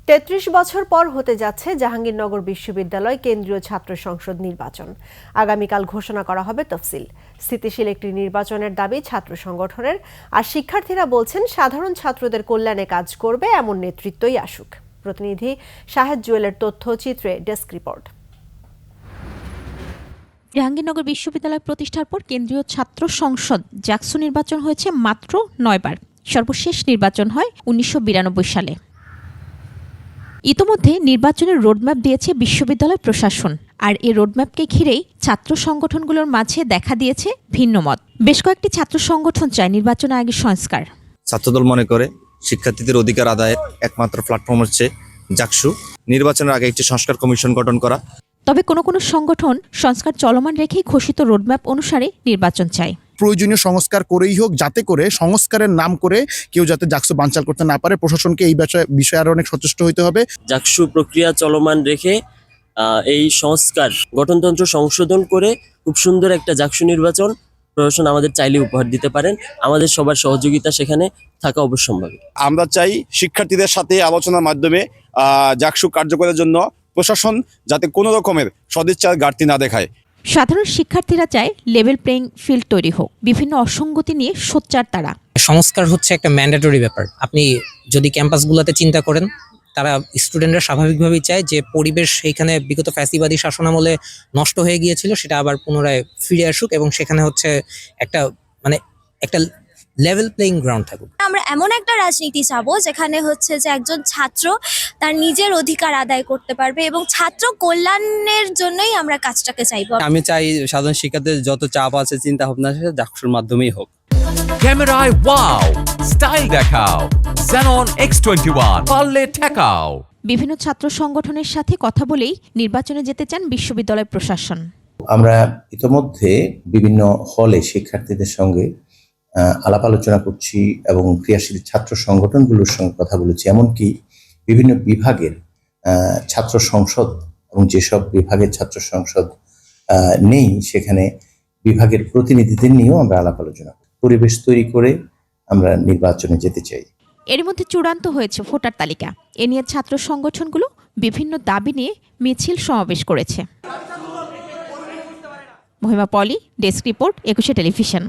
৩৩ বছর পর হতে যাচ্ছে জাহাঙ্গীরনগর বিশ্ববিদ্যালয় কেন্দ্রীয় ছাত্র সংসদ নির্বাচন। আগামীকাল ঘোষণা করা হবে তফসিল। স্থিতিশীল একটি নির্বাচনের দাবি ছাত্র সংগঠনের, আর শিক্ষার্থীরা বলছেন সাধারণ ছাত্রদের কল্যাণে কাজ করবে এমন নেতৃত্বই আসুক। প্রতিনিধি শাহেদ জুয়েলের তথ্যচিত্রে ডেস্ক রিপোর্ট। জাহাঙ্গীরনগর বিশ্ববিদ্যালয় প্রতিষ্ঠার পর কেন্দ্রীয় ছাত্র সংসদ জাকসু নির্বাচন হয়েছে মাত্র ৯ বার। সর্বশেষ নির্বাচন হয় ১৯৯২ সালে। ইতোমধ্যে নির্বাচনের রোডম্যাপ দিয়েছে বিশ্ববিদ্যালয় প্রশাসন, আর এই রোডম্যাপকে ঘিরেই ছাত্র সংগঠনগুলোর মাঝে দেখা দিয়েছে ভিন্ন মত। বেশ কয়েকটি ছাত্র সংগঠন চায় নির্বাচন আয়োগের সংস্কার। ছাত্রদল মনে করে শিক্ষার্থীদের অধিকার আদায়ের একমাত্র প্ল্যাটফর্ম হচ্ছে জাকসু। নির্বাচনের আগে একটি সংস্কার কমিশন গঠন করা। তবে কোনো কোনো সংগঠন সংস্কার চলমান রেখেই ঘোষিত রোডম্যাপ অনুসারে নির্বাচন চায়। প্রয়োজনীয় সংস্কার করেই হোক, যাতে করে সংস্কারের নাম করে কেউ যাতে জাকসু বানচাল করতে না পারে। প্রশাসনকে এই বিষয়ে আরো অনেক সচেষ্ট হতে হবে। জাকসু প্রক্রিয়া চলমান রেখে এই সংস্কার গঠনতন্ত্র সংশোধন করে খুব সুন্দর একটা জাকসু নির্বাচন প্রশাসন আমাদের চাইলে উপহার দিতে পারেন। আমাদের সবার সহযোগিতা সেখানে থাকা অবশ্যম্ভাবী। আমরা চাই শিক্ষার্থীদের সাথে আলোচনার মাধ্যমে জাকসু কার্যকরের জন্য প্রশাসন যাতে কোনো রকমের সদিচ্ছার ঘাটতি না দেখায়। সাধারণ শিক্ষার্থীরা চায় লেভেল প্লেইং ফিল্ড তৈরি হোক। বিভিন্ন অসঙ্গতি নিয়ে সোচ্চার তারা। সংস্কার হচ্ছে একটা ম্যান্ডেটরি ব্যাপার। আপনি যদি ক্যাম্পাসগুলোতে চিন্তা করেন, তারা স্টুডেন্টরা স্বাভাবিকভাবেই চায় যে পরিবেশ সেইখানে বিগত ফ্যাসিবাদী শাসনামলে নষ্ট হয়ে গিয়েছিল সেটা আবার পুনরায় ফিরে আসুক, এবং সেখানে হচ্ছে একটা লেভেল প্লেইং গ্রাউন্ড থাকুক। আমরা এমন একটা রাজনীতি চাবো যেখানে হচ্ছে যে একজন ছাত্র তার নিজের অধিকার আদায় করতে পারবে, এবং ছাত্র কল্যাণের জন্যই আমরা কাজটাকে চাইবো। আমি চাই সাধারণ শিক্ষার্থীদের যত চাপ আছে চিন্তা ভাবনা জাকসুর মাধ্যমেই হোক। ক্যামেরায় ওয়াও, স্টাইল দেখাও, Xenon X21 পারলে ঠেকাও। বিভিন্ন ছাত্র সংগঠনের সাথে কথা বলেই নির্বাচনে যেতে চান বিশ্ববিদ্যালয় প্রশাসন। আমরা ইতোমধ্যে বিভিন্ন হলে শিক্ষার্থীদের সঙ্গে আলাপ আলোচনা করছি এবং ক্রিয়াশীল ছাত্র সংগঠনগুলোর সঙ্গে কথা বলেছি। এমনকি বিভিন্ন বিভাগের ছাত্র সংসদ এবং যেসব বিভাগের ছাত্র সংসদ নেই সেখানে বিভাগের প্রতিনিধিদের নিয়েও আমরা আলাপ আলোচনা করি। পরিবেশ তৈরি করে আমরা নির্বাচনে যেতে চাই। এর মধ্যে চূড়ান্ত হয়েছে ভোটার তালিকা। এ নিয়ে ছাত্র সংগঠনগুলো বিভিন্ন দাবি নিয়ে মিছিল সমাবেশ করেছে। মহিমা পলি, ডেস্ক রিপোর্ট, ২১ টেলিভিশন।